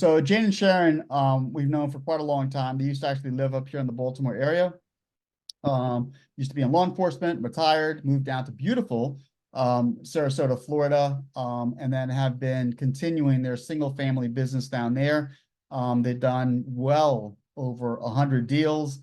So Jane and Sharon, we've known for quite a long time. They used to actually live up here in the Baltimore area. Used to be in law enforcement, retired, moved down to beautiful Sarasota, Florida, and then have been continuing their single family business down there. They've done well over 100 deals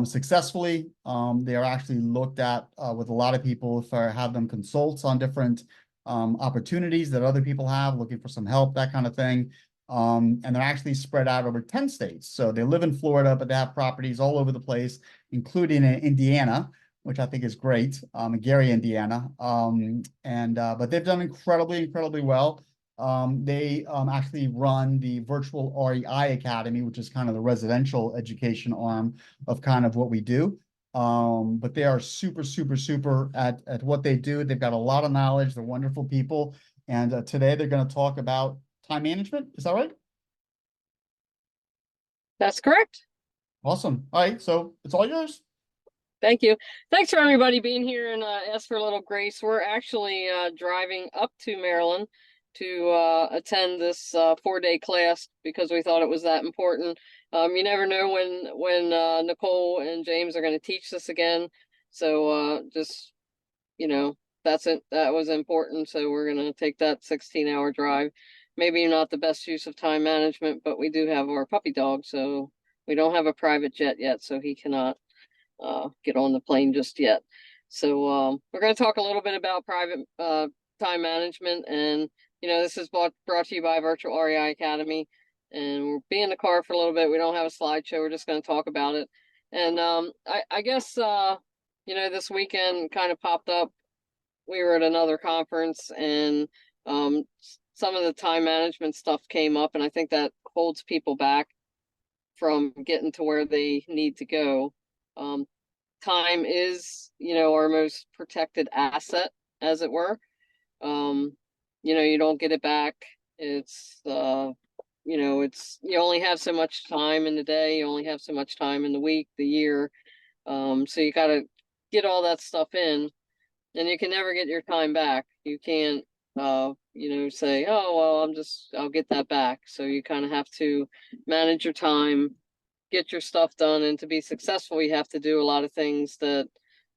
successfully. They are actually looked at with a lot of people if I have them consult on different opportunities that other people have, looking for some help, that kind of thing. And they're actually spread out over 10 states. So they live in Florida, but they have properties all over the place, including in Indiana, which I think is great, Gary, Indiana. But they've done incredibly well. They actually run the virtual REI Academy, which is kind of the residential education arm of kind of what we do. But they are super at what they do. They've got a lot of knowledge. They're wonderful people. And today they're going to talk about time management. Is that right? That's correct. Awesome. All right. So it's all yours. Thank you. Thanks for everybody being here and ask for a little grace. We're actually driving up to Maryland to attend this 4-day class because we thought it was that important. You never know when Nicole and James are going to teach this again. So just, you know, that's it. That was important. So we're going to take that 16-hour drive. Maybe not the best use of time management, but we do have our puppy dog. So we don't have a private jet yet, so he cannot get on the plane just yet. So we're going to talk a little bit about private time management, and this is brought to you by Virtual REI Academy. And we'll be in the car for a little bit. We don't have a slideshow. We're just going to talk about it. And I guess this weekend kind of popped up. We were at another conference, and some of the time management stuff came up, and I think that holds people back from getting to where they need to go. Time is, our most protected asset, as it were. You don't get it back. It's, you only have so much time in the day. You only have so much time in the week, the year. So you got to get all that stuff in, and you can never get your time back. You can't, say, oh, well, I'll get that back. So you kind of have to manage your time, get your stuff done, and to be successful you have to do a lot of things that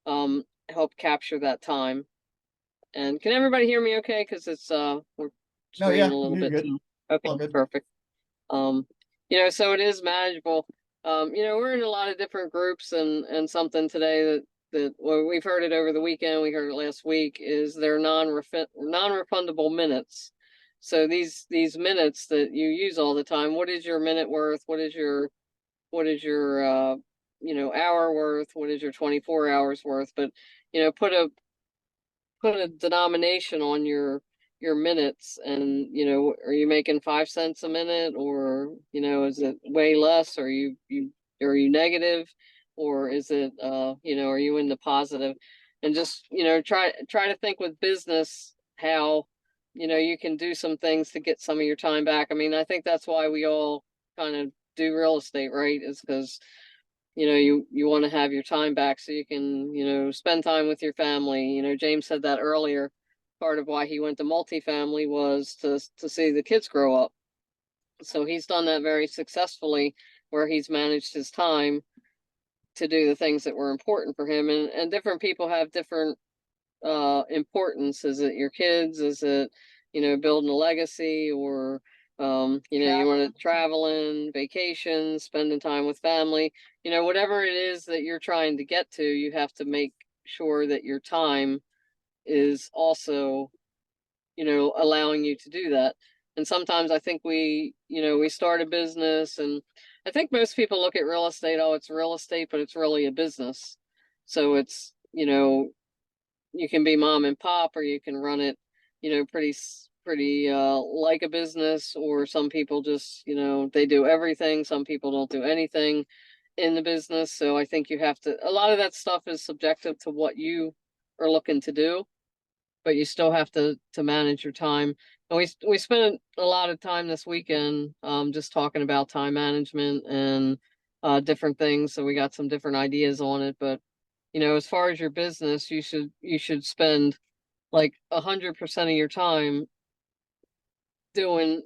help capture that time. And can everybody hear me okay? Because it's we're No, straining yeah, a little you're bit good. too. Okay, All good. perfect. So it is manageable. We're in a lot of different groups, and something today that well, we've heard it over the weekend, we heard it last week, is their non-refundable minutes. So these minutes that you use all the time, what is your minute worth? What is your hour worth? What is your 24 hours worth? But put a denomination on your minutes, and are you making 5 cents a minute, or is it way less? Are you negative, or is it are you in the positive? And just try to think with business how you can do some things to get some of your time back. I mean, I think that's why we all kind of do real estate, right? Is because you want to have your time back so you can spend time with your family. James said that earlier. Part of why he went to multifamily was to see the kids grow up. So he's done that very successfully, where he's managed his time to do the things that were important for him. And different people have different importance. Is it your kids? Is it building a legacy? Or you want to travel in, vacation, spending time with family, whatever it is that you're trying to get to, you have to make sure that your time is also, allowing you to do that. And sometimes I think we start a business, and I think most people look at real estate, oh, it's real estate, but it's really a business. So it's, you can be mom and pop, or you can run it, pretty like a business. Or some people just, they do everything. Some people don't do anything in the business. So I think you have to, a lot of that stuff is subjective to what you are looking to do, but you still have to manage your time. And we spent a lot of time this weekend just talking about time management and different things. So we got some different ideas on it. But as far as your business, you should spend like 100% of your time doing,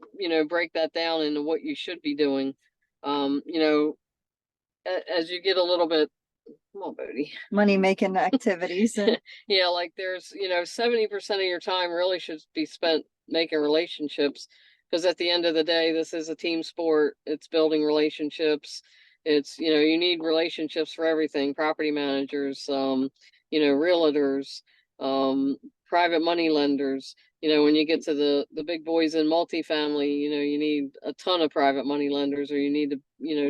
break that down into what you should be doing. You know, as you get a little bit, come on, Bodie. Money making activities. Yeah, like there's, 70% of your time really should be spent making relationships, because at the end of the day, this is a team sport. It's building relationships. It's, you need relationships for everything. Property managers, realtors, private money lenders. When you get to the big boys in multifamily, you need a ton of private money lenders, or you need to,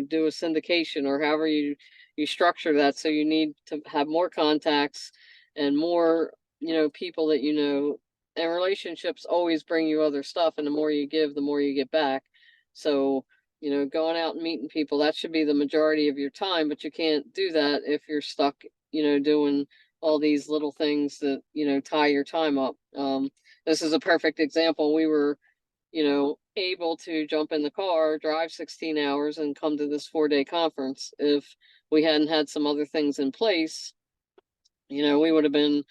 do a syndication, or however you structure that. So you need to have more contacts and more, people that and relationships always bring you other stuff, and the more you give, the more you get back. So, going out and meeting people, that should be the majority of your time, but you can't do that if you're stuck, doing all these little things that, tie your time up. This is a perfect example. We were, able to jump in the car, drive 16 hours, and come to this 4-day conference. If we hadn't had some other things in place, we would have been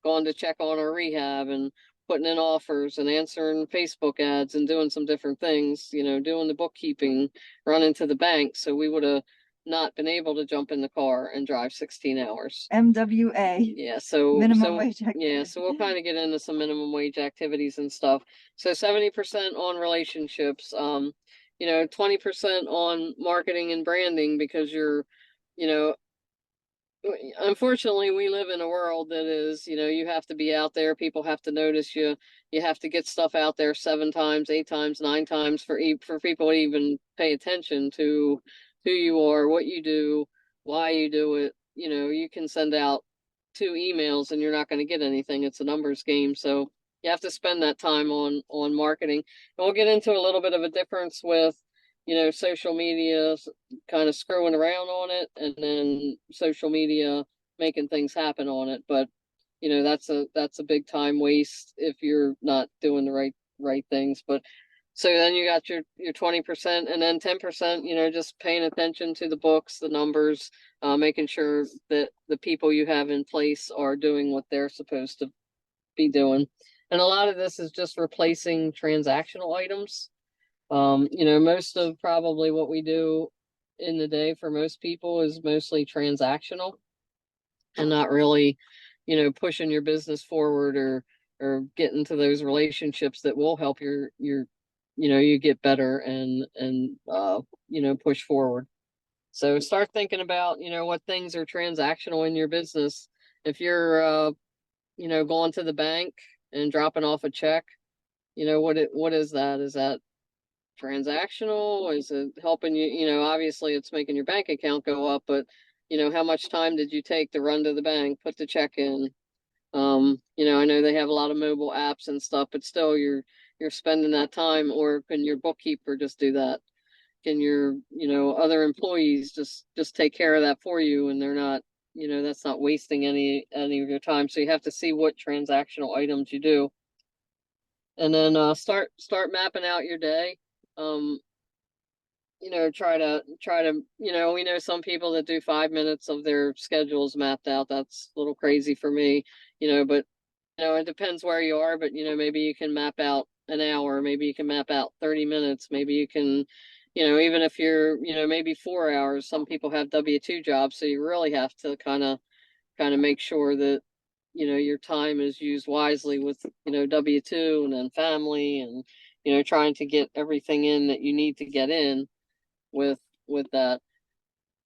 going to check on our rehab and putting in offers and answering Facebook ads and doing some different things, doing the bookkeeping, running to the bank. So we would have not been able to jump in the car and drive 16 hours. MWA. Yeah, so minimum wage activity. Yeah, so we'll kind of get into some minimum wage activities and stuff. So 70% on relationships, 20% on marketing and branding, because you're, unfortunately, we live in a world that is, you have to be out there. People have to notice you. You have to get stuff out there 7 times, 8 times, 9 times for people to even pay attention to who you are, what you do, why you do it. You can send out 2 emails and you're not going to get anything. It's a numbers game. So you have to spend that time on marketing. And we'll get into a little bit of a difference with, social media kind of screwing around on it, and then social media making things happen on it. But that's a big time waste if you're not doing the right things. But so then you got your 20%, and then 10%, just paying attention to the books, the numbers, making sure that the people you have in place are doing what they're supposed to be doing. And a lot of this is just replacing transactional items. Most of probably what we do in the day for most people is mostly transactional, and not really, pushing your business forward, or getting to those relationships that will help you get better and push forward. So start thinking about, what things are transactional in your business. If you're, going to the bank and dropping off a check, what is that? Is that transactional? Is it helping you? Obviously it's making your bank account go up, but how much time did you take to run to the bank, put the check in? I know they have a lot of mobile apps and stuff, but still you're spending that time. Or can your bookkeeper just do that? Can your, other employees just take care of that for you, and they're not, that's not wasting any of your time. So you have to see what transactional items you do. And then start mapping out your day. Try to, we know some people that do 5 minutes of their schedules mapped out. That's a little crazy for me, but, it depends where you are, but, maybe you can map out an hour, maybe you can map out 30 minutes, maybe you can, even if you're, maybe 4 hours. Some people have W-2 jobs, so you really have to kind of make sure that, your time is used wisely with, W-2 and then family, and, trying to get everything in that you need to get in with that.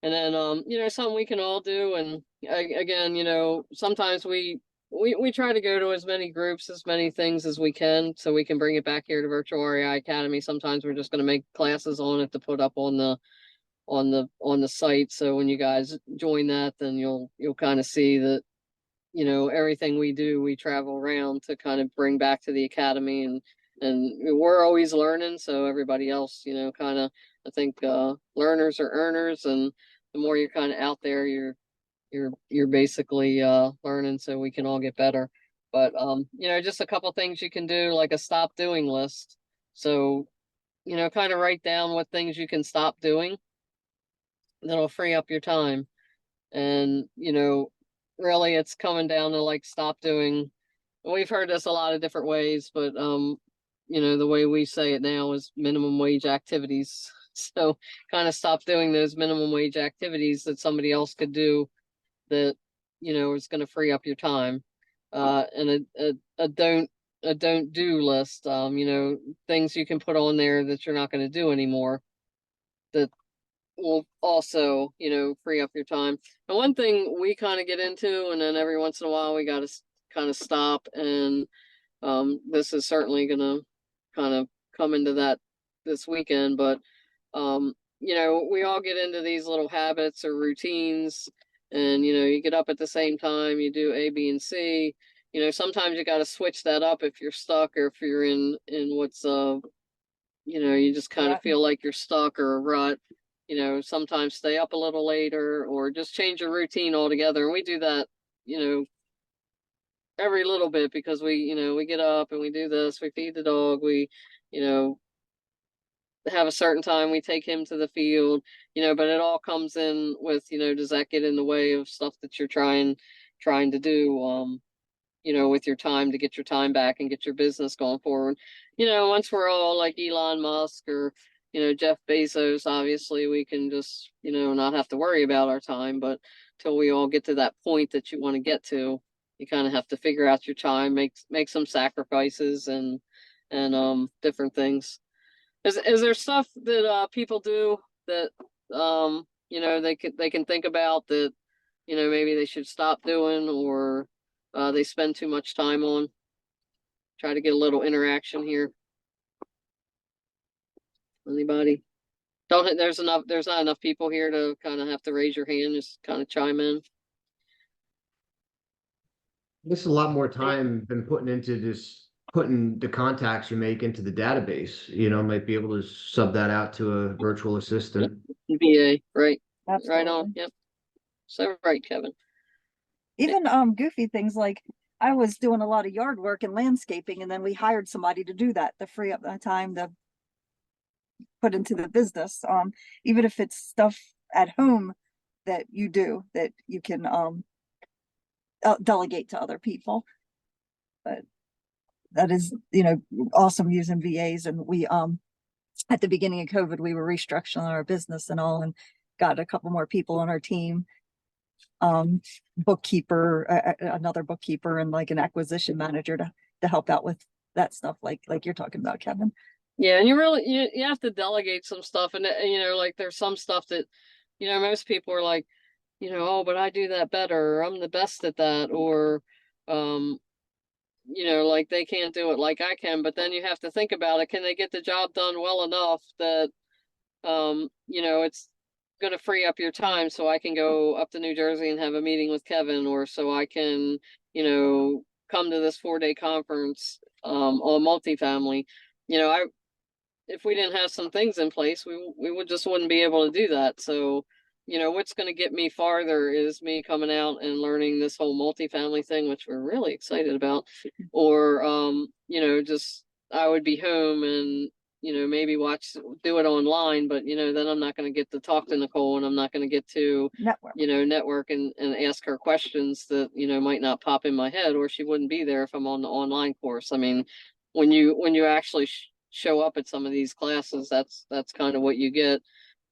And then something we can all do. And again, sometimes we try to go to as many groups, as many things as we can, so we can bring it back here to Virtual REI Academy. Sometimes we're just going to make classes on it to put up on the site. So when you guys join that, then you'll kind of see that, everything we do, we travel around to kind of bring back to the academy, and we're always learning. So everybody else, kind of, I think, learners are earners, and the more you're kind of out there, you're basically learning, so we can all get better. But just a couple things you can do, like a stop doing list. So kind of write down what things you can stop doing that'll free up your time. And really it's coming down to, like, stop doing, we've heard this a lot of different ways, but the way we say it now is minimum wage activities. So kind of stop doing those minimum wage activities that somebody else could do that, is going to free up your time. And a don't do list, things you can put on there that you're not going to do anymore that will also, free up your time. And one thing we kind of get into, and then every once in a while we got to kind of stop, and this is certainly going to kind of come into that this weekend, but we all get into these little habits or routines, and you get up at the same time, you do A, B, and C. Sometimes you got to switch that up if you're stuck, or if you're in what's you just kind of feel like you're stuck or a rut. Sometimes stay up a little later, or just change your routine altogether. And we do that, every little bit, because we get up and we do this, we feed the dog, we, have a certain time we take him to the field, but it all comes in with, does that get in the way of stuff that you're trying to do, with your time, to get your time back and get your business going forward. Once we're all like Elon Musk or, Jeff Bezos, obviously we can just, not have to worry about our time. But till we all get to that point that you want to get to, you kind of have to figure out your time, make some sacrifices and different things. Is there stuff that people do that they can think about that maybe they should stop doing, or they spend too much time on? Try to get a little interaction here. Anybody? There's not enough people here to kind of have to raise your hand, just kind of chime in. This is a lot more time than putting the contacts you make into the database. Might be able to sub that out to a virtual assistant. VA, right? Absolutely. Right on. Yep. So right, Kevin. Even goofy things like I was doing a lot of yard work and landscaping, and then we hired somebody to do that to free up that time to put into the business. Even if it's stuff at home that you do that you can delegate to other people. But that is, awesome using VAs. And we at the beginning of COVID, we were restructuring our business and all, and got a couple more people on our team. Bookkeeper, another bookkeeper, and like an acquisition manager to help out with that stuff, like you're talking about, Kevin. Yeah, and you have to delegate some stuff, and like there's some stuff that most people are like, oh, but I do that better, or I'm the best at that, or like they can't do it like I can. But then you have to think about it. Can they get the job done well enough that it's going to free up your time, so I can go up to New Jersey and have a meeting with Kevin, or so I can, come to this 4-day conference on multifamily. If we didn't have some things in place, we wouldn't be able to do that. So, what's going to get me farther is me coming out and learning this whole multifamily thing, which we're really excited about. Or, just I would be home and, maybe do it online, but, then I'm not going to get to talk to Nicole, and I'm not going to get to, network and ask her questions that, might not pop in my head, or she wouldn't be there if I'm on the online course. I mean, when you actually show up at some of these classes, that's kind of what you get.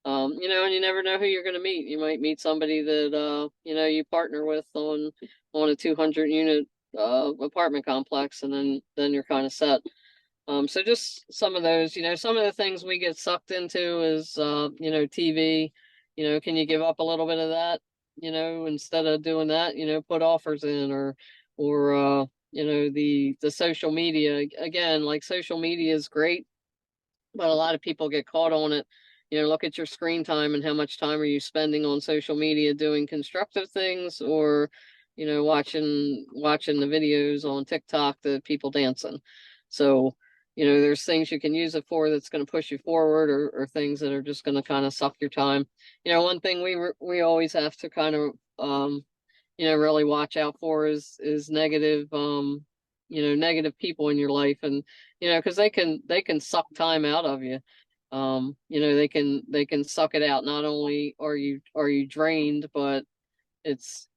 And you never know who you're going to meet. You might meet somebody that, you partner with on a 200 unit, apartment complex, and then you're kind of set. So just some of those, some of the things we get sucked into is, TV, can you give up a little bit of that, instead of doing that, put offers in, or, the social media. Again, like social media is great, but a lot of people get caught on it. Look at your screen time and how much time are you spending on social media doing constructive things, or, watching the videos on TikTok, the people dancing. So, there's things you can use it for that's going to push you forward, or things that are just going to kind of suck your time. One thing we always have to kind of, really watch out for is negative, negative people in your life. And, because they can suck time out of you. They can suck it out. Not only are you drained, but it's,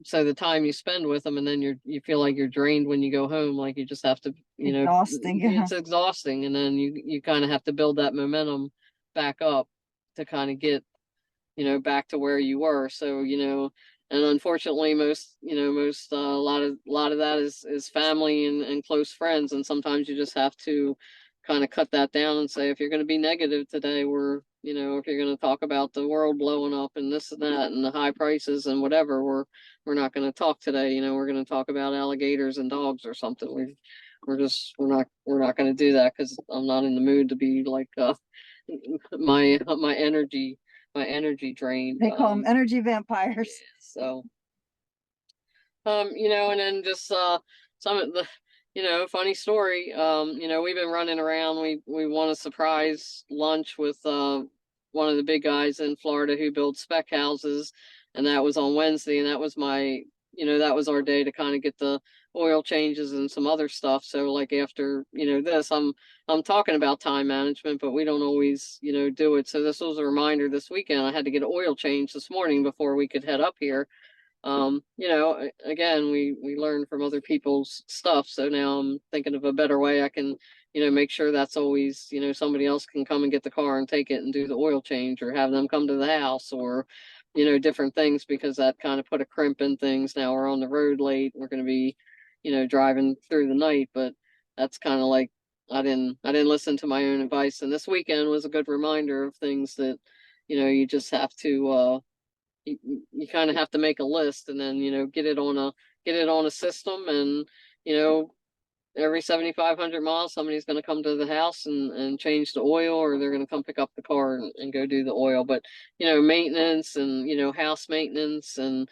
so the time you spend with them, and then you feel like you're drained when you go home, like you just have to, Exhausting, yeah. it's exhausting, and then you kind of have to build that momentum back up to kind of get, back to where you were. So, and unfortunately most a lot of that is family and close friends, and sometimes you just have to kind of cut that down and say, if you're going to be negative today, if you're going to talk about the world blowing up and this and that and the high prices and whatever, we're not going to talk today. We're going to talk about alligators and dogs or something. We're not going to do that, because I'm not in the mood to be like my energy drained. They call them energy vampires. So, and then just some of the, funny story. We've been running around. We won a surprise lunch with one of the big guys in Florida who builds spec houses, and that was on Wednesday, and that was that was our day to kind of get the oil changes and some other stuff. So like after this, I'm talking about time management, but we don't always do it. So this was a reminder this weekend. I had to get an oil change this morning before we could head up here. Again, we learn from other people's stuff. So now I'm thinking of a better way I can, make sure that's always, somebody else can come and get the car and take it and do the oil change, or have them come to the house, or, different things, because that kind of put a crimp in things. Now we're on the road late. We're going to be, driving through the night, but that's kind of like, I didn't listen to my own advice. And this weekend was a good reminder of things that, you just have to, you kind of have to make a list, and then get it on a system, and every 7,500 miles somebody's going to come to the house and change the oil, or they're going to come pick up the car and go do the oil. But maintenance and house maintenance, and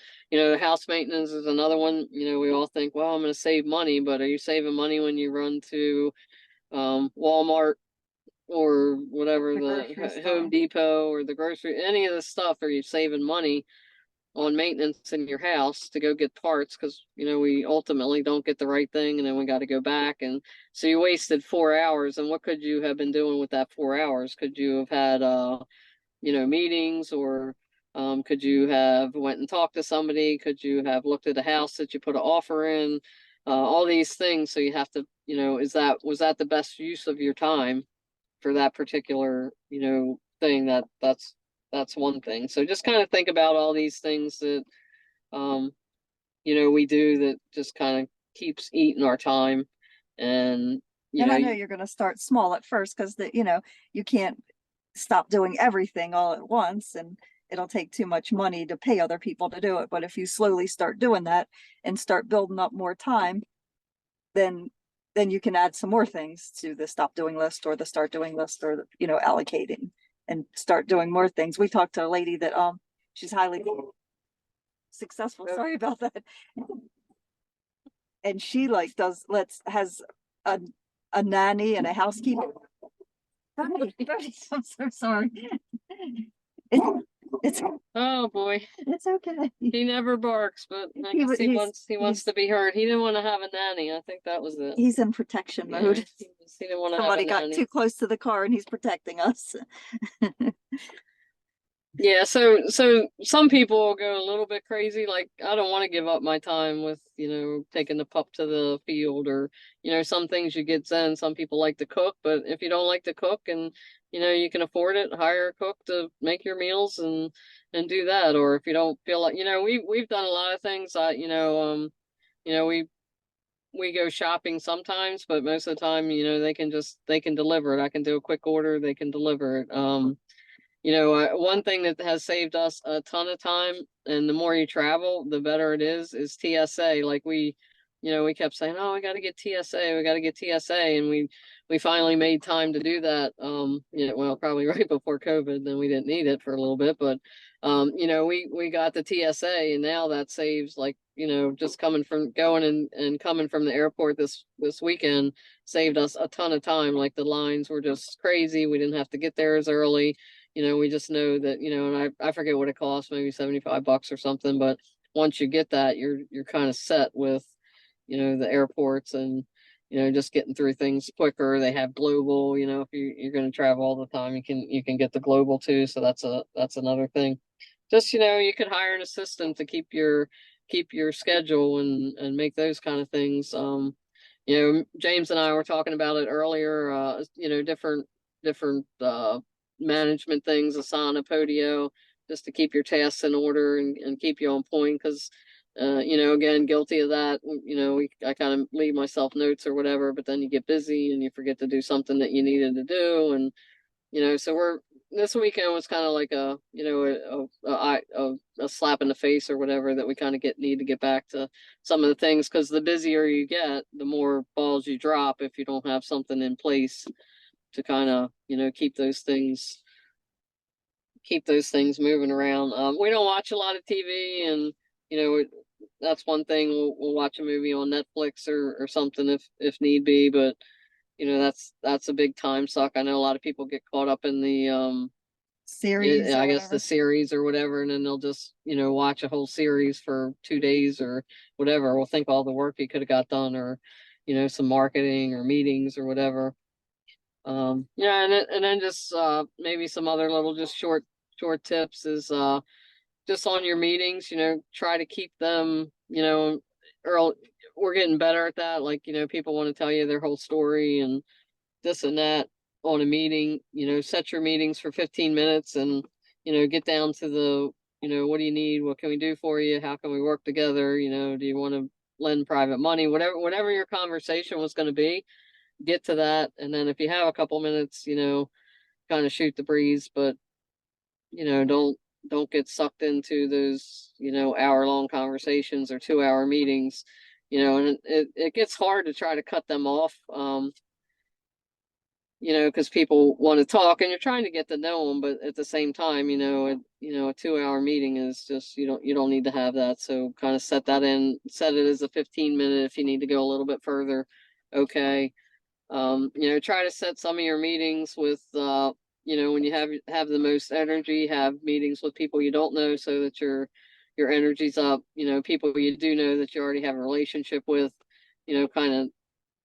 house maintenance is another one. We all think, well, I'm going to save money, but are you saving money when you run to Walmart or whatever, the Home Depot or the grocery, any of the stuff? Are you saving money on maintenance in your house to go get parts? Because we ultimately don't get the right thing, and then we got to go back, and so you wasted 4 hours. And what could you have been doing with that 4 hours? Could you have had meetings, or could you have went and talked to somebody? Could you have looked at a house that you put an offer in? All these things. So you have to, was that the best use of your time for that particular thing? That's one thing. So just kind of think about all these things that we do that just kind of keeps eating our time. And I know you're going to start small at first, because you can't stop doing everything all at once, and it'll take too much money to pay other people to do it. But if you slowly start doing that and start building up more time, then you can add some more things to the stop doing list, or the start doing list, or allocating, and start doing more things. We talked to a lady that she's highly successful. Sorry about that. And she has a nanny and a housekeeper. I'm so sorry. It's oh boy, it's okay. He never barks, but I guess he wants to be heard. He didn't want to have a nanny. I think that was it. He's in protection mode. He didn't want to Somebody have a got nanny. too close to the car, and he's protecting us. Yeah, so some people will go a little bit crazy. Like, I don't want to give up my time with, taking the pup to the field, or, some things you get zen. Some people like to cook, but if you don't like to cook, and, you can afford it, hire a cook to make your meals and do that. Or if you don't feel like, we've done a lot of things. We go shopping sometimes, but most of the time, they can deliver it. I can do a quick order. They can deliver it. One thing that has saved us a ton of time, and the more you travel, the better it is TSA. Like we kept saying, oh, we got to get TSA, we got to get TSA. And we finally made time to do that. Well, probably right before COVID, then we didn't need it for a little bit, but, we got the TSA, and now that saves, like, just going and coming from the airport this weekend saved us a ton of time. Like, the lines were just crazy. We didn't have to get there as early. We just know that, and I forget what it costs, maybe $75 or something. But once you get that, you're kind of set with, the airports, and, just getting through things quicker. They have global, if you're going to travel all the time, you can get the global too. So that's another thing. Just, you could hire an assistant to keep your keep your schedule and make those kind of things. You know, James and I were talking about it earlier, you know, different management things, Asana, Podio, just to keep your tasks in order and keep you on point. Because, you know, again, guilty of that. You know, I kind of leave myself notes or whatever, but then you get busy and you forget to do something that you needed to do. And, you know, so this weekend was kind of like a, you know, a slap in the face or whatever, that we kind of need to get back to some of the things, because the busier you get, the more balls you drop if you don't have something in place to kind of, you know, keep those things moving around. We don't watch a lot of TV, and, you know, that's one thing. We'll watch a movie on Netflix or something if need be, but, you know, that's a big time suck. I know a lot of people get caught up in the Series. I or guess the whatever. series or whatever, and then they'll just, you know, watch a whole series for 2 days or whatever. We'll think all the work you could have got done, or, you know, some marketing or meetings or whatever. Yeah, and then just maybe some other little just short tips is just on your meetings, you know, try to keep them, you know, early. We're getting better at that. Like, you know, people want to tell you their whole story and this and that on a meeting. You know, set your meetings for 15 minutes and, you know, get down to the, you know, what do you need? What can we do for you? How can we work together? You know, do you want to lend private money? Whatever your conversation was going to be, get to that. And then if you have a couple minutes, you know, kind of shoot the breeze, but, you know, don't get sucked into those, you know, hour-long conversations or 2-hour meetings, you know, and it gets hard to try to cut them off. You know, because people want to talk and you're trying to get to know them, but at the same time, you know, a 2-hour meeting is just, you don't need to have that. So kind of set it as a 15-minute. If you need to go a little bit further, okay. You know, try to set some of your meetings with, you know, when you have the most energy, have meetings with people you don't know, so that your energy's up. You know, people you do know that you already have a relationship with, you know, kind of,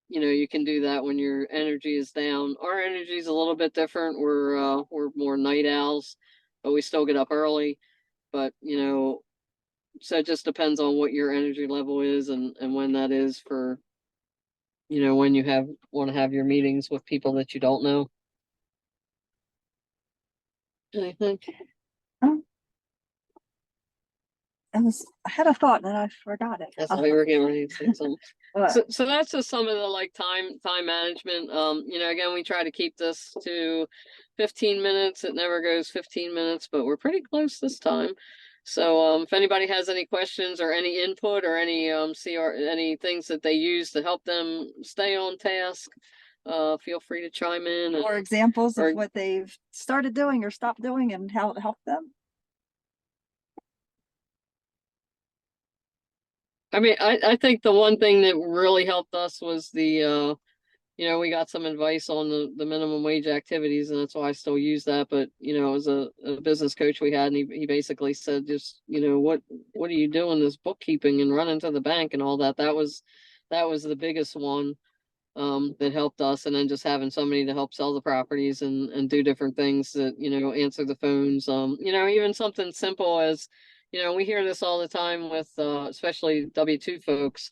you know, you can do that when your energy is down. Our energy is a little bit different. We're more night owls, but we still get up early. But, you know, so it just depends on what your energy level is and when that is for, you know, when you want to have your meetings with people that you don't know. Anything? I had a thought and I forgot it. That's how we were getting ready to say something. But So that's just some of the like time management. You know, again, we try to keep this to 15 minutes. It never goes 15 minutes, but we're pretty close this time. So if anybody has any questions or any input or any any things that they use to help them stay on task, feel free to chime in. or examples or- of what they've started doing or stopped doing and how it helped them. I mean, I think the one thing that really helped us was the you know, we got some advice on the minimum wage activities, and that's why I still use that. But, you know, as a business coach we had, and he basically said, just, you know, what are you doing, this bookkeeping and running to the bank and all that? That was the biggest one that helped us. And then just having somebody to help sell the properties and do different things, that, you know, answer the phones. You know, even something simple as, you know, we hear this all the time with especially W-2 folks,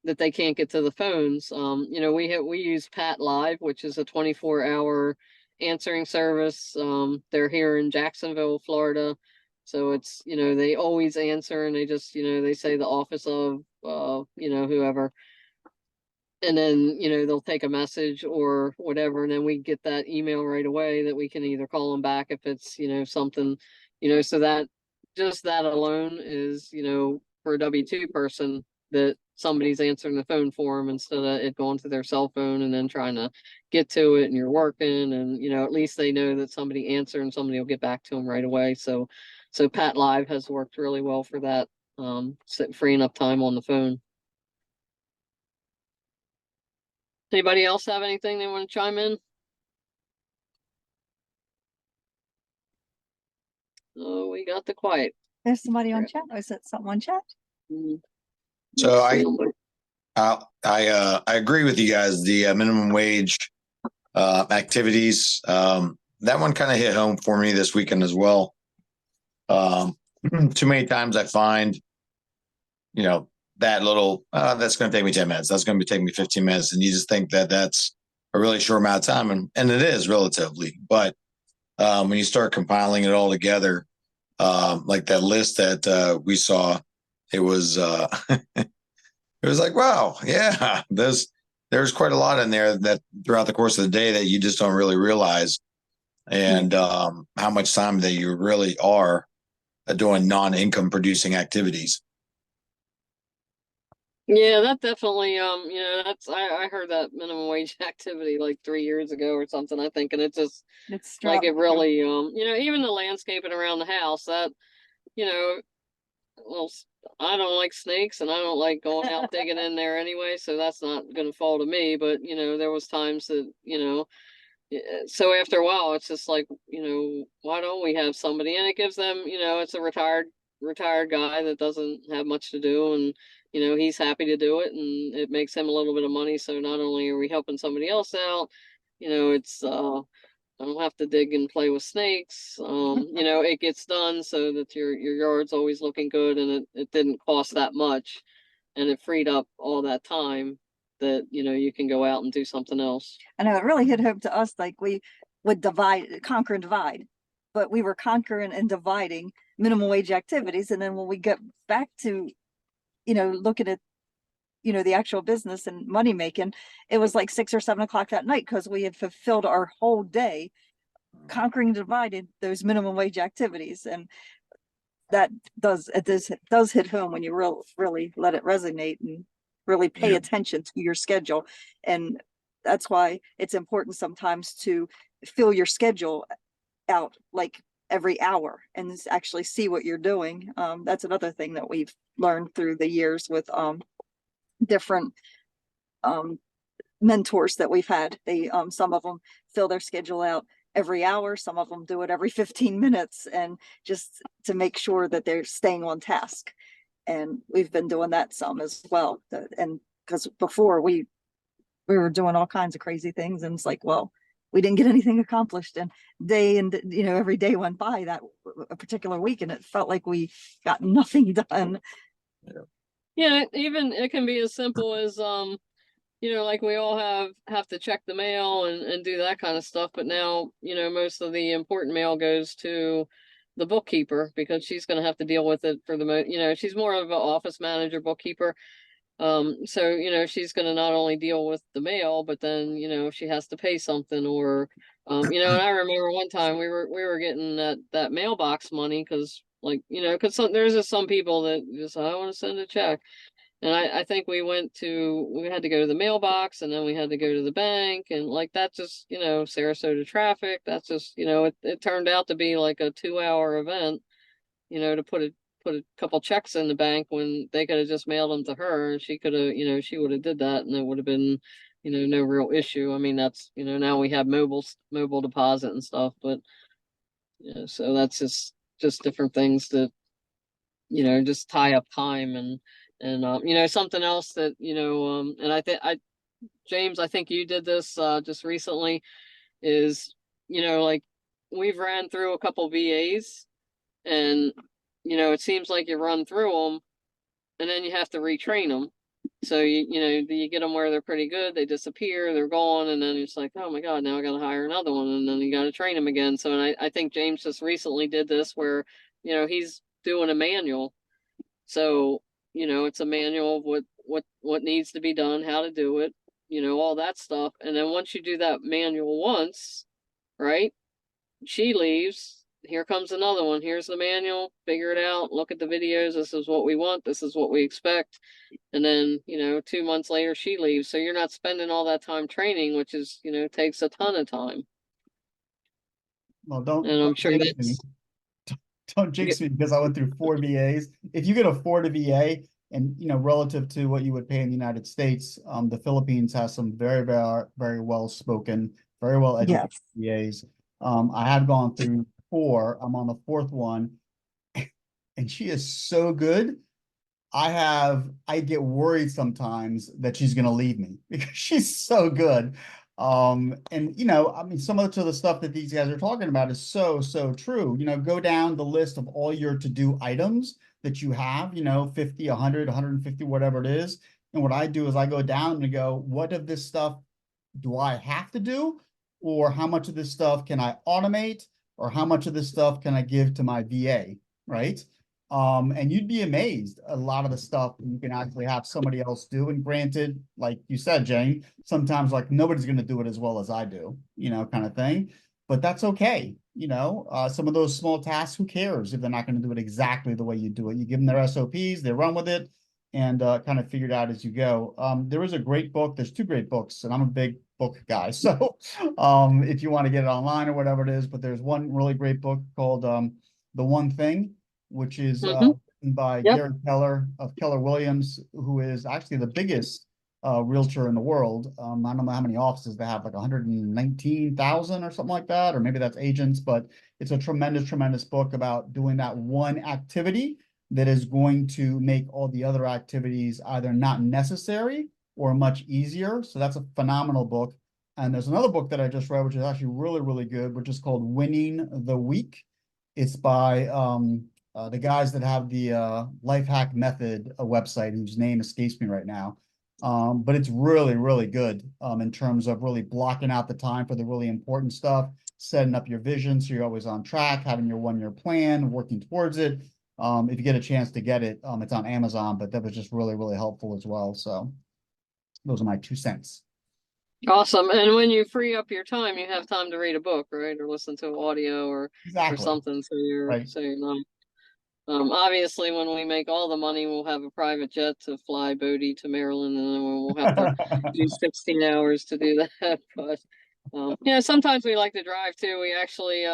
that they can't get to the phones. You know, we use Pat Live, which is a 24-hour answering service. They're here in Jacksonville, Florida. So it's, you know, they always answer, and they just, you know, they say the office of, you know, whoever. And then, you know, they'll take a message or whatever, and then we get that email right away that we can either call them back if it's, you know, something, you know, so that just that alone is, you know, for a W-2 person, that somebody's answering the phone for them instead of it going to their cell phone and then trying to get to it, and you're working, and, you know, at least they know that somebody answered and somebody will get back to them right away. So Pat Live has worked really well for that, freeing up time on the phone. Anybody else have anything they want to chime in? Oh, we got the quiet. There's somebody on Right. chat. Or is it something on chat? So I agree with you guys. The minimum wage activities, that one kind of hit home for me this weekend as well. Too many times I find that little, that's going to take me 10 minutes. That's going to be taking me 15 minutes. And you just think that that's a really short amount of time. And it is relatively, but when you start compiling it all together, like that list that we saw, it was, it was like, wow, yeah, there's quite a lot in there that throughout the course of the day that you just don't really realize. And how much time that you really are doing non-income producing activities. Yeah, that definitely, that's, I heard that minimum wage activity like 3 years ago or something, I think, and it just, It's like, dropped. it really, even the landscaping around the house, that, you know, well, I don't like snakes and I don't like going out digging in there anyway, so that's not gonna fall to me, but, there was times that, so after a while, it's just like, why don't we have somebody? And it gives them, it's a retired guy that doesn't have much to do, and he's happy to do it, and it makes him a little bit of money. So not only are we helping somebody else out, it's I don't have to dig and play with snakes. It gets done so that your yard's always looking good, and it didn't cost that much, and it freed up all that time that you can go out and do something else. I know it really hit home to us, like we would conquer and divide, but we were conquering and dividing minimum wage activities. And then when we get back to, looking at, the actual business and money making, it was like 6 or 7 o'clock that night because we had fulfilled our whole day conquering and dividing those minimum wage activities. And that does hit home when you really let it resonate and really pay attention to your schedule. And that's why it's important sometimes to fill your schedule out like every hour and actually see what you're doing. That's another thing that we've learned through the years with different mentors that we've had. They some of them fill their schedule out every hour, some of them do it every 15 minutes, and just to make sure that they're staying on task. And we've been doing that some as well. And because before we were doing all kinds of crazy things, and it's like, well, we didn't get anything accomplished, and every day went by that a particular week, and it felt like we got nothing done. Yeah, even it can be as simple as like we all have to check the mail and do that kind of stuff. But now, most of the important mail goes to the bookkeeper because she's going to have to deal with it for the most, she's more of an office manager, bookkeeper. So, she's going to not only deal with the mail, but then, if she has to pay something or, and I remember one time we were getting that mailbox money because because there's just some people that just, I want to send a check. And I think we had to go to the mailbox and then we had to go to the bank, and like that just, Sarasota traffic, that's just, it turned out to be like a 2-hour event, to put a couple checks in the bank when they could have just mailed them to her, and she could have, she would have did that and it would have been, no real issue. I mean, that's, now we have mobile deposit and stuff, but so that's just different things that, just tie up time. And something else that, and James, I think you did this just recently is, like we've ran through a couple VAs, and, it seems like you run through them and then you have to retrain them. So you get them where they're pretty good, they disappear, they're gone, and then it's like, oh my God, now I got to hire another one, and then you got to train them again. So, and I think James just recently did this where, he's doing a manual. So, it's a manual of what needs to be done, how to do it, all that stuff. And then once you do that manual once, right, she leaves, here comes another one. Here's the manual, figure it out, look at the videos. This is what we want. This is what we expect. And then, 2 months later, she leaves. So you're not spending all that time training, which is, takes a ton of time. Well, don't, and I'm don't sure jinx that's me. Don't jinx me because I went through 4 VAs. If you could afford a VA and, relative to what you would pay in the United States, the Philippines has some very, very, very well spoken, very well educated VAs. I have gone through 4. I'm on the 4th one, and she is so good. I get worried sometimes that she's going to leave me because she's so good. And I mean, some of the stuff that these guys are talking about is so true. Go down the list of all your to-do items. that you have, you know, 50, 100, 150, whatever it is. And what I do is I go down and go, what of this stuff do I have to do? Or how much of this stuff can I automate? Or how much of this stuff can I give to my VA, right? And you'd be amazed a lot of the stuff you can actually have somebody else do. And granted, like you said, Jane, sometimes like nobody's going to do it as well as I do, you know, kind of thing. But that's okay. You know, some of those small tasks, who cares if they're not going to do it exactly the way you do it? You give them their SOPs, they run with it, and kind of figure it out as you go. There is a great book. There's two great books, and I'm a big book guy. So if you want to get it online or whatever it is, but there's one really great book called The One Thing, which is written by Yep. Gary Keller of Keller Williams, who is actually the biggest realtor in the world. I don't know how many offices they have, like 119,000 or something like that, or maybe that's agents, but it's a tremendous, tremendous book about doing that one activity that is going to make all the other activities either not necessary or much easier. So that's a phenomenal book. And there's another book that I just read, which is actually really, really good, which is called Winning the Week. It's by the guys that have the Life Hack Method website, whose name escapes me right now. But it's really, really good in terms of really blocking out the time for the really important stuff, setting up your vision so you're always on track, having your one-year plan, working towards it. If you get a chance to get it, it's on Amazon, but that was just really, really helpful as well. So those are my 2 cents. Awesome. And when you free up your time, you have time to read a book, right? Or listen to audio or Exactly. something. So you're Right. obviously when we make all the money, we'll have a private jet to fly Bodie to Maryland, and then we'll have to do 16 hours to do that. But yeah, sometimes we like to drive too. We actually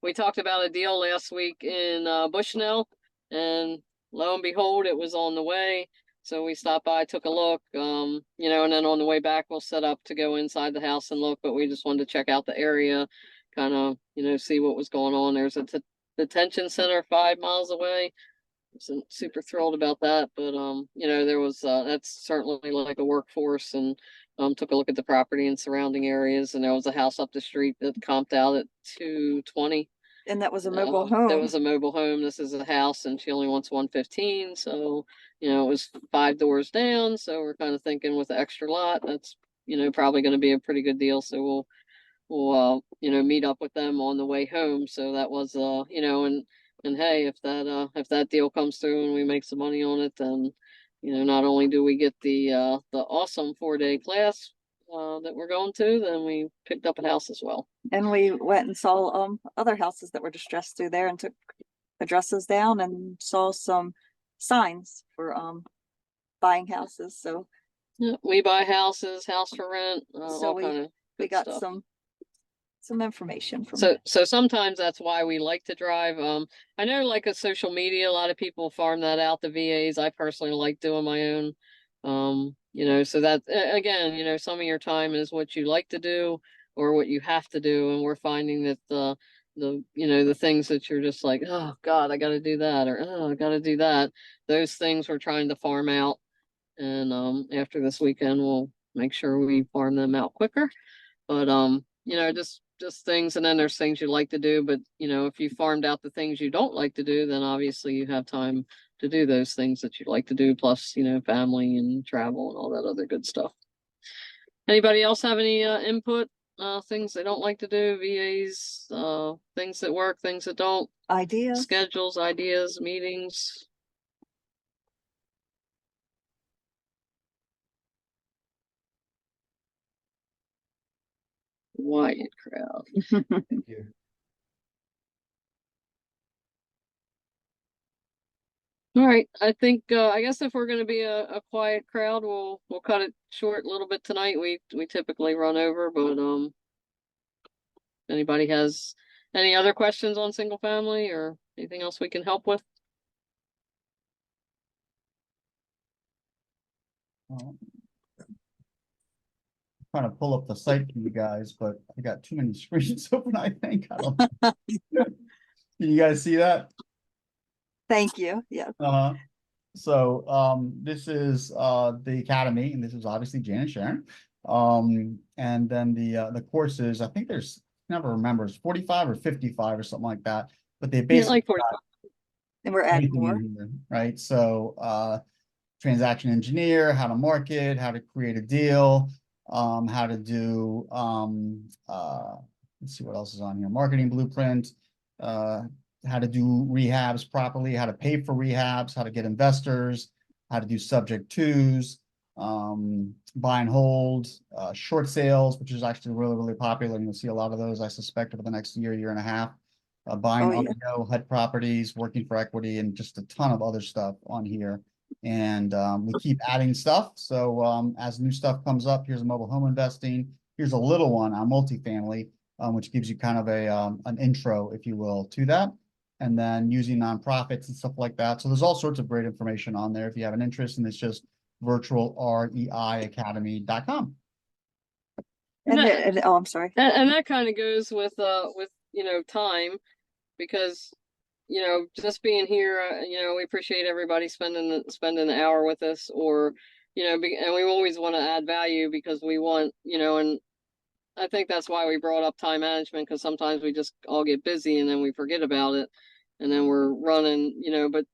we talked about a deal last week in Bushnell, and lo and behold, it was on the way. So we stopped by, took a look, you know, and then on the way back, we'll set up to go inside the house and look, but we just wanted to check out the area, kind of, you know, see what was going on. There's a detention center 5 miles away. Wasn't super thrilled about that, but you know, there was that's certainly like a workforce, and took a look at the property and surrounding areas, and there was a house up the street that comped out at 220. And that was a mobile home. That was a mobile home. This is a house, and she only wants 115. So, you know, it was 5 doors down. So we're kind of thinking with the extra lot, that's, you know, probably going to be a pretty good deal. So we'll you know, meet up with them on the way home. So that was you know, and hey, if that deal comes through and we make some money on it, then, you know, not only do we get the awesome 4-day class that we're going to, then we picked up a house as well. And we went and saw other houses that were distressed through there and took addresses down and saw some signs for buying houses. So yeah, we buy houses, house for rent, So all kind of we got stuff. some information from So sometimes that's why we like to drive. I know, like, a social media, a lot of people farm that out, the VAs. I personally like doing my own. You know, so that again, you know, some of your time is what you like to do or what you have to do, and we're finding that the you know, the things that you're just like, oh God, I got to do that, or oh, I got to do that. Those things we're trying to farm out, and after this weekend, we'll make sure we farm them out quicker. But you know, just things, and then there's things you like to do, but you know, if you farmed out the things you don't like to do, then obviously you have time to do those things that you like to do, plus, you know, family and travel and all that other good stuff. Anybody else have any input? Things they don't like to do, VAs, things that work, things that don't, ideas. schedules, ideas, meetings. Quiet crowd. Thank you. All right, I think I guess if we're going to be a quiet crowd, we'll cut it short a little bit tonight. We typically run over, but anybody has any other questions on single family or anything else we can help with? Trying to pull up the site for you guys, but I got too many screens open, I think. I don't know. Can you guys see that? Thank you. Yeah. So this is the academy, and this is obviously Jan and Sharon. And then the courses, I think there's, never remember, it's 45 or 55 or something like that. But they Yeah, basically like 45. And we're adding everything more. in here, right? So, transaction engineer, how to market, how to create a deal, how to do, let's see what else is on here, marketing blueprint, how to do rehabs properly, how to pay for rehabs, how to get investors, how to do subject twos, buy and hold, short sales, which is actually really, really popular. And you'll see a lot of those, I suspect, over the next year, year and a half. Buying Oh, yeah. REO, HUD properties, working for equity, and just a ton of other stuff on here. And we keep adding stuff. So as new stuff comes up, here's a mobile home investing. Here's a little one on multifamily, which gives you kind of a an intro, if you will, to that. And then using nonprofits and stuff like that. So there's all sorts of great information on there if you have an interest, and it's just virtualreiacademy.com. And oh, I'm sorry. And that kind of goes with time, because just being here, we appreciate everybody spending an hour with us, or and we always want to add value, because we want, and I think that's why we brought up time management, because sometimes we just all get busy and then we forget about it, and then we're running, but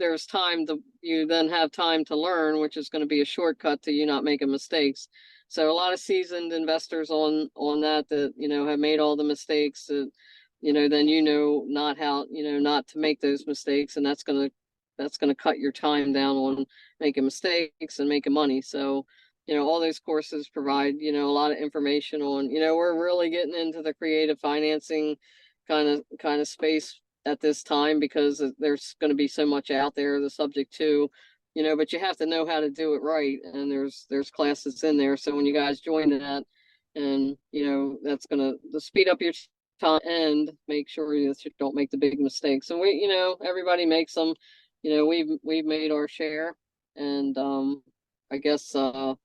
there's time you then have time to learn, which is going to be a shortcut to you not making mistakes. So a lot of seasoned investors on that have made all the mistakes that, then not how, not to make those mistakes, and that's gonna cut your time down on making mistakes and making money. So all those courses provide a lot of information on, we're really getting into the creative financing kind of space at this time, because there's going to be so much out there, the subject to, but you have to know how to do it right, and there's classes in there. So when you guys join that, and that's going to speed up your time and make sure that you don't make the big mistakes. And we, everybody makes them. We've made our share, and I guess we're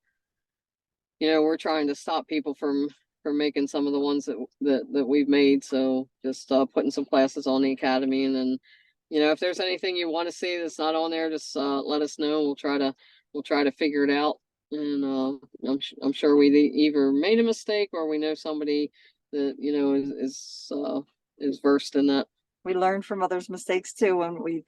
trying to stop people from making some of the ones that we've made. So just putting some classes on the academy, and then if there's anything you want to see that's not on there, just let us know. We'll try to figure it out. And I'm sure we either made a mistake, or we know somebody that is versed in that. We learn from others' mistakes too when we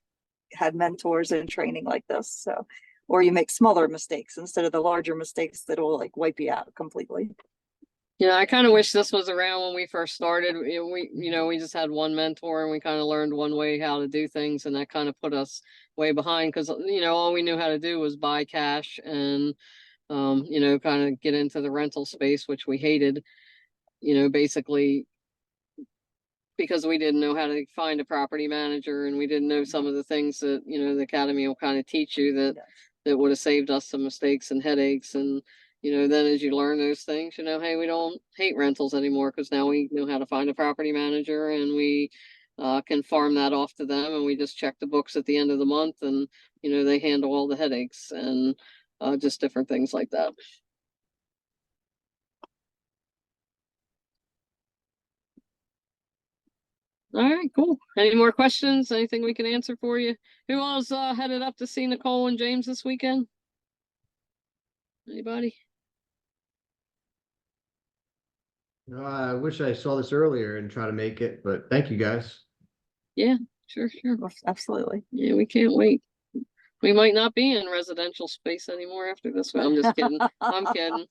had mentors in training like this. So, or you make smaller mistakes instead of the larger mistakes that will like wipe you out completely. I kind of wish this was around when we first started. We just had one mentor, and we kind of learned one way how to do things, and that kind of put us way behind, because all we knew how to do was buy cash and kind of get into the rental space, which we hated, basically because we didn't know how to find a property manager, and we didn't know some of the things that the academy will kind of teach you that would have saved us some mistakes and headaches. And then as you learn those things, hey, we don't hate rentals anymore, because now we know how to find a property manager, and we can farm that off to them, and we just check the books at the end of the month, and they handle all the headaches, and just different things like that. All right, cool. Any more questions? Anything we can answer for you? Who else headed up to see Nicole and James this weekend? Anybody? I wish I saw this earlier and try to make it, but thank you guys. Yeah, sure. Absolutely. Yeah, we can't wait. We might not be in residential space anymore after this one. I'm just kidding. I'm kidding.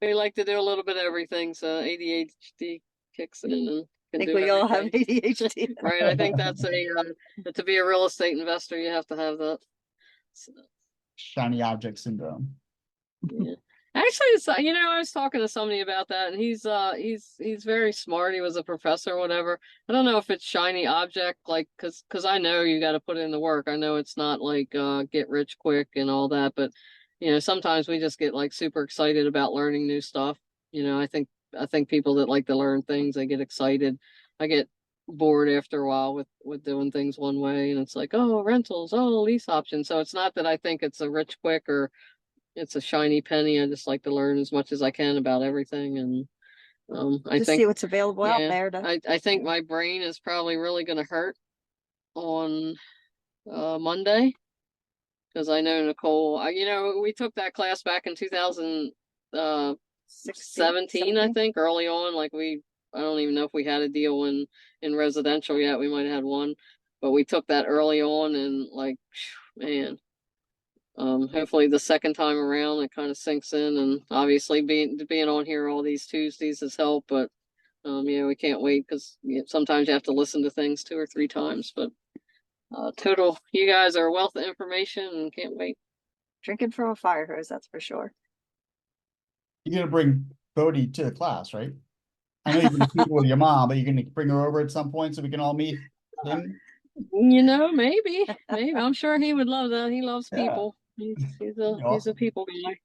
We like to do a little bit of everything, so ADHD kicks in and I can think do we all have everything. ADHD. Right, I think that's to be a real estate investor, you have to have that. So, Shiny object syndrome. yeah. Actually, it's I was talking to somebody about that, and he's very smart. He was a professor or whatever. I don't know if it's shiny object, like, cause I know you got to put in the work. I know it's not like get rich quick and all that, but sometimes we just get like super excited about learning new stuff. I think people that like to learn things, they get excited. I get bored after a while with doing things one way, and it's like, oh, rentals, oh, lease options. So it's not that I think it's a rich quick or it's a shiny penny. I just like to learn as much as I can about everything, and I think see what's available out there. I think my brain is probably really going to hurt on Monday, because I know Nicole. We took that class back in 2017, I think, early on. Like I don't even know if we had a deal in residential yet. We might have had one, but we took that early on and like, man, hopefully the second time around it kind of sinks in, and obviously being on here all these Tuesdays has helped, but yeah, we can't wait because sometimes you have to listen to things 2 or 3 times, but total, you guys are a wealth of information and can't wait. Drinking from a fire hose, that's for sure. You're gonna bring Bodie to the class, right? I know you're gonna meet with your mom, but you're gonna bring her over at some point so we can all meet him. Maybe I'm sure he would love that. He loves Yeah. people. He's a Awesome. people guy.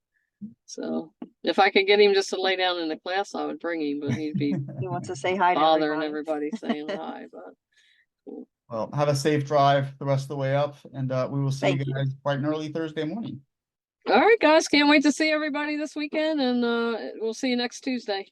So if I could get him just to lay down in the class, I would bring him, but he'd be He wants to say hi to bothering everybody. everybody saying hi. But Well, have a safe drive the rest of the way up, and we will see Thank you you. guys bright and early Thursday morning. all right, guys, can't wait to see everybody this weekend, and we'll see you next Tuesday.